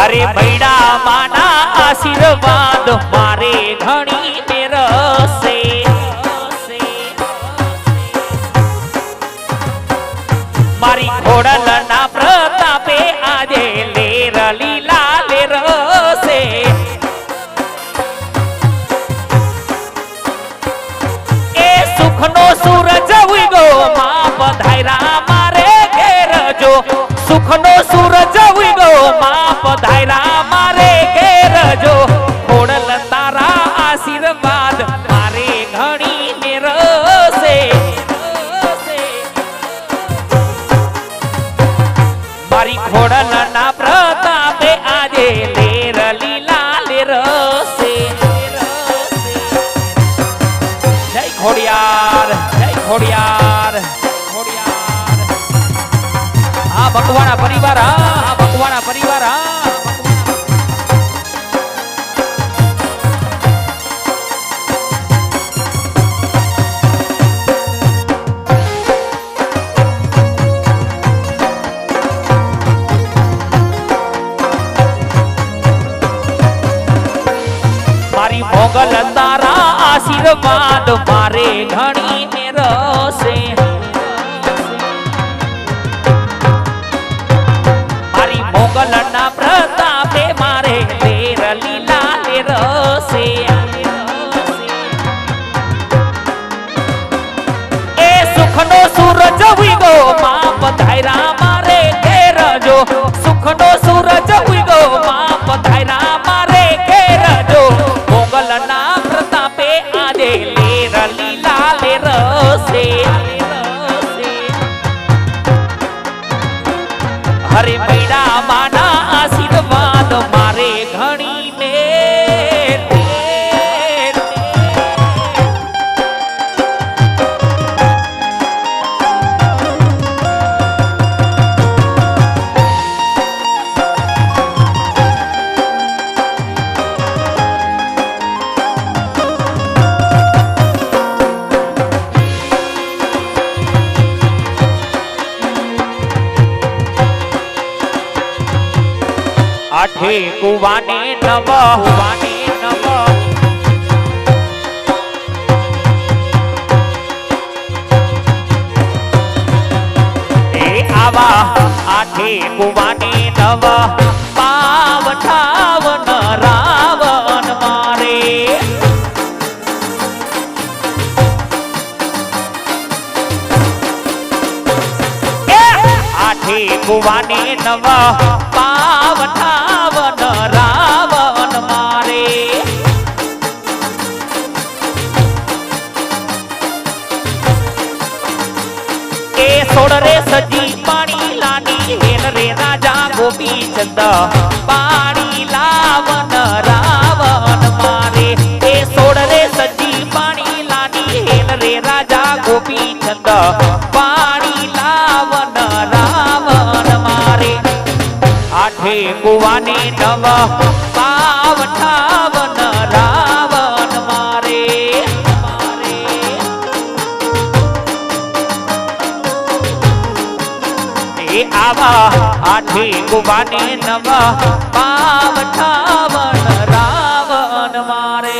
અરે બૈડા માના આશીર્વાદ મારે ઘણી મેરસે મારી ખોડલના પ્રતાપે આજે લેર લીલા લેરસે એ સુખનો સૂરજ ઉગો માં પધાર્યા મારે ઘેર જો સુખનો સૂરજ ઉગો માં પધાર્યા મારે ઘેર જો ખોડલ તારા આશીર્વાદ મારે ઘણી મેરસે મારી ખોડલના પ્રતાપે આજે લેર લીલા લેરસે જય ખોડિયાર જય ખોડિયાર ખોડિયાર આ ભગવાના પરિવાર આ ભગવાના પરિવાર મારી મોગલ તારા આશીર્વાદ મારે ઘણી મેરસે મારી મોગલના પ્રતાપે મારે લેર લીલા લેરસે એ સુખનો સૂરજ ઉગો માં પધાર્યા મારે ઘેર જો સુખનો સૂરજ ઉગો માં પધાર્યા મારે ઘેર જો મોગલના પ્રતાપે આજે લેર લીલા લેરસે હરે બૈડા માના આશીર્વાદ મારે ઘણી મેર આઠે કુવાને નવ કુવાને નવ એ આવા આઠે કુવાને નવ પાવ ઠાવન રાવણ મારે આઠે કુવાને નવ પાવ ઠાવન રાવણ મારે એ સોડ રે સજી પાણી લાની હેલ રે રાજા ગોપીચંદ પાણી લાવન રાવણ મારે એ સોડ રે સજી પાણી લાની હેલ રે રાજા ગોપીચંદ પાણી લાવન રાવણ મારે આઠે કુવાને નવ પાવ ઠાવન રાવણ મારે એ આવા આઠે કુવાને નવ પાવ ઠાવન રાવણ મારે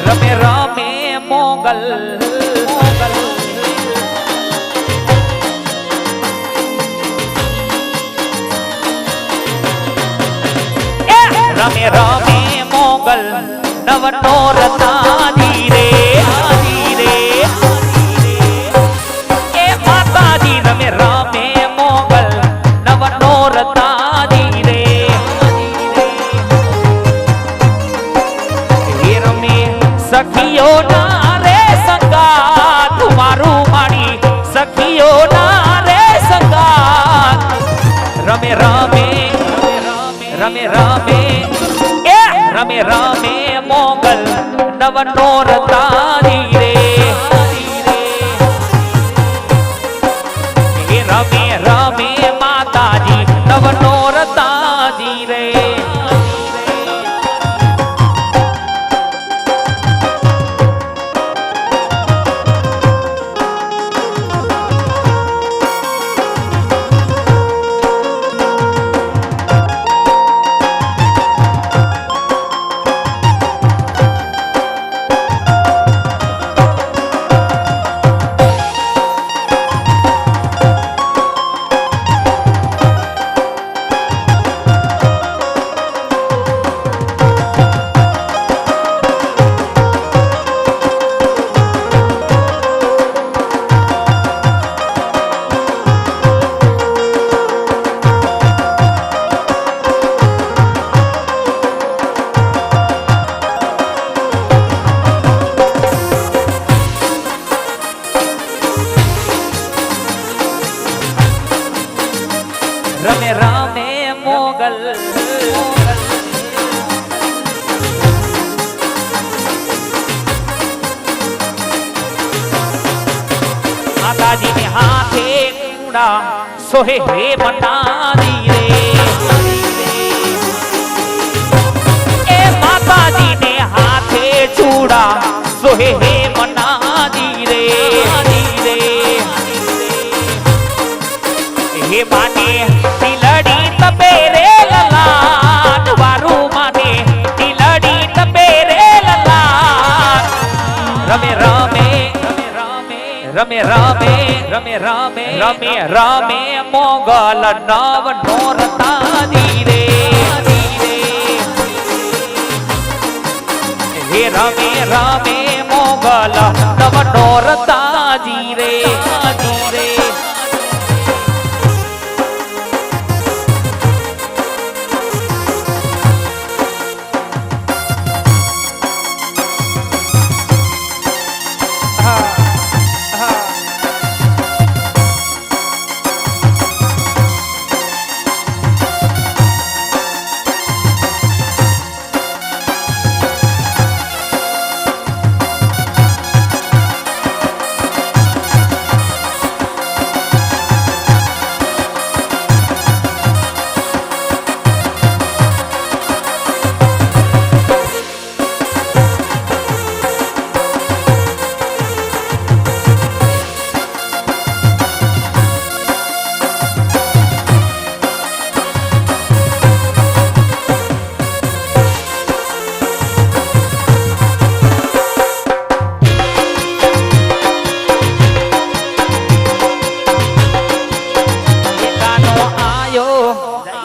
રમે રમે મોગલ મોગલ રમે રમે મોગલ નવનો રતા ધીરે ધીરે એ માતાજી રમે રમે મોગલ નવનો રતા ધીરે સખીઓ ના રે સંગાત મારું માણી સખીઓ ના રે સંગાત રમે રામે રમે રામે એ રમે રામે મોગલ નવનો રતારી રે એ રમે રામે માતાજી નવનો રતાજી રે રમે રામે મોગલ માતાજી ને હાથે કુડા સોહે હે મનારી રે એ માતાજી ને હાથે ચૂડા સોહે હે મનારી રે હે માને તિલડી તપે રે લલાટ વારું માને તિલડી તપે રે લલાટ રમે રામે રમે રામે રમે રામે રમે રામે મોગલ નવ નોરતાજી રે હે રમે રામે મોગલ નવ નોરતાજી રે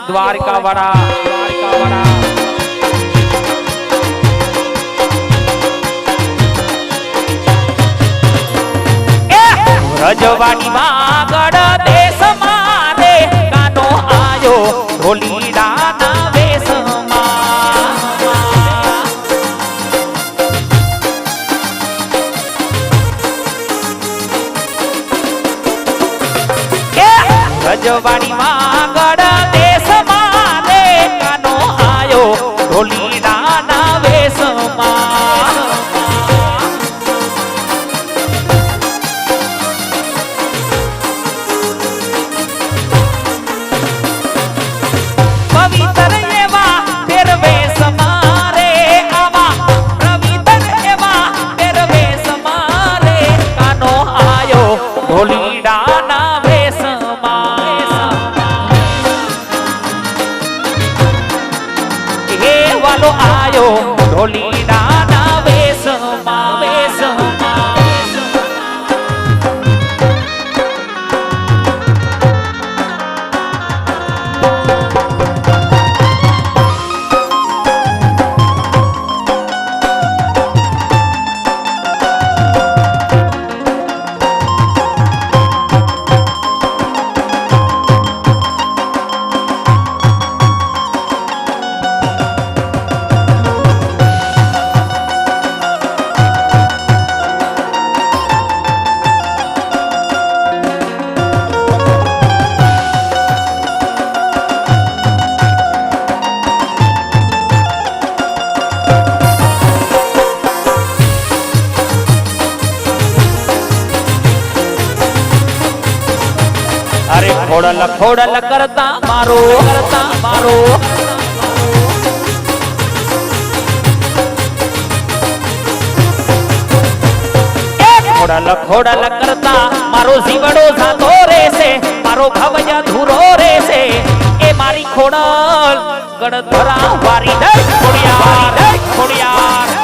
દ્વારકા વાળા રજવાડી વાગડ દેશ મારે કાનો આયો ઢોલીડા ના વેશમાં રજવાડી વાગડ દેશ મારે કાનો આયો ઢોલીડા ના વેશમાં પવિત્ર એવા પહેરવેશ મારે આવા પવિત્ર એવા પહેરવેશ મારે કાનો આયો ઢોલીડા ના વેશમાં अरे खोडल खोडल करता मारो खोडल खोडल करता मारो जीवड़ो जातो रे से मारो भवया धूरो रे से ए मारी खोडल गणधरा वारी दे खोडियार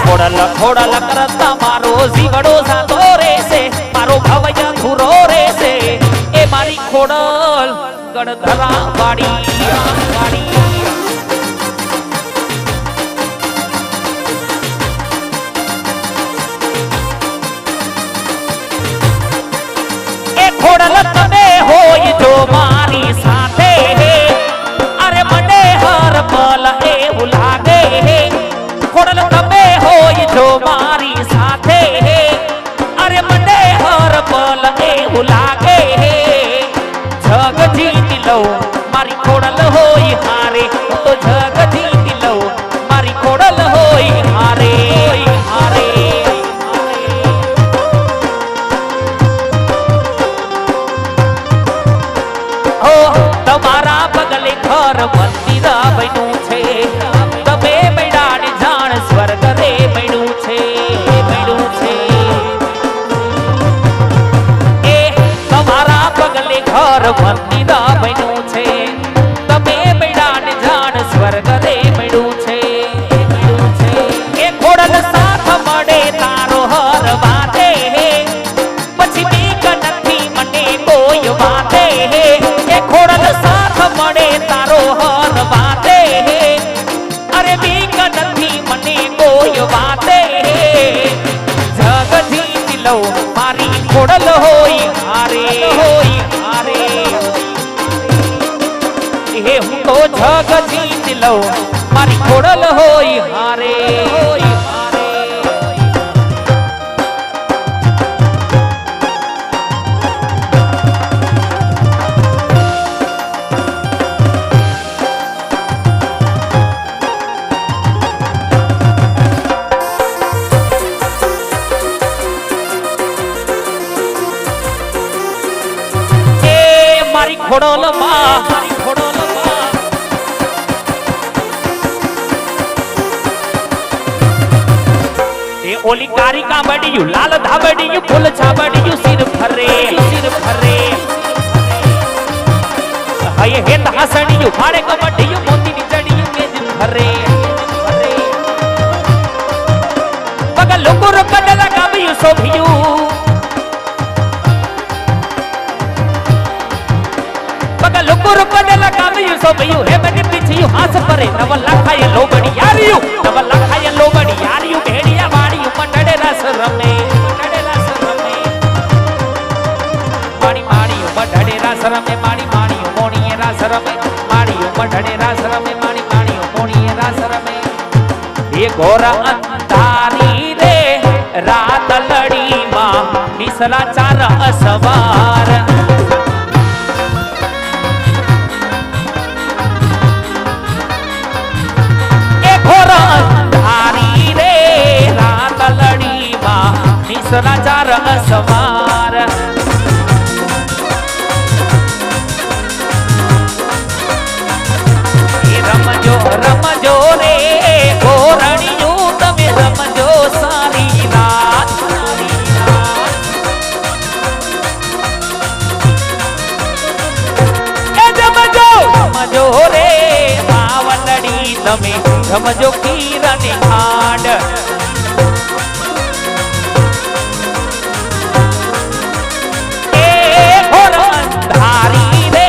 खोडल खोडल करता मारो जीवड़ो जातो रे से मारो भवया धूरो रे से ए मारी खोडल गणधरा वाड़ी ए खोडल तमे होय जो मारी साथे अरे मने हर पल ए लागे खोडल तमे होय जो मारी साथे अरे मने हर पल ए लागे जग जीत लो मारी खोडल होई हारे तो जग जीत लो मारी खोडल होई हारे हो तमारा बगले घर मंदिर बन्यु छे तमे मैदान जान स्वर्ग रे बन्यु छे ए तमारा बगले घर मंदिर बन्यु छे तमे मैदान जान स्वर्ग रे बन्यु छे ए खोडल साथ मडे तारो हर वाते पछी बीक नथी मने कोई वाते ए खोडल साथ मडे तारो हर वाते अरे बीक नथी मने कोई वाते जग जीत लो मारी खोडल होई हारे हे हूँ तो जग जीत लो मारी खोडल होई हारे मारी खोडल ए ओली कारी काबड़ियू लाल धाबड़ियू फूल छाबड़ियू सिर फरे हये हेत हसड़ियू फाड़े कबड़ियू मोती निचड़ियू मेज फरे बगल लुकुर कदला काबियू सोभियू लुकुर कदला काबियू सोभियू हे बगे पीछे हाथ परे नव लखाय लोबड़ी यारियू भेड़िया वाड़ियू मंडड़े रस रमे माड़ी माड़ियू मंडड़े रस रमे माड़ी माड़ियू मोणिये रस रमे माड़ियू मंडड़े रस रमे माड़ी माड़ियू मोणिये रस रमे ये घोरा अंधारी रे रात लड़ी मां निसला चार असवार धारी रे रात लड़ी मां निसला चार असवार रमजो रे घोरड़ियू तमे रमजो सारी रात रमजो रे बावलड़ी तमे रमजो किरण खांड धारी रे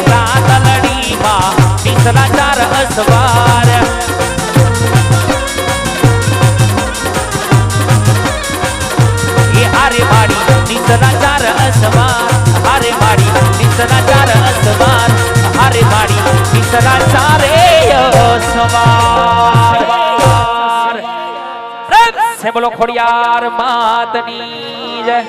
रात लड़ी मां निसला चार असवार ये हारे माड़ी निसला चार असवार हारे माड़ी निसला चार असवार हारे माड़ी निसला चारे असवार से बोलो खोडियार मातनी जय।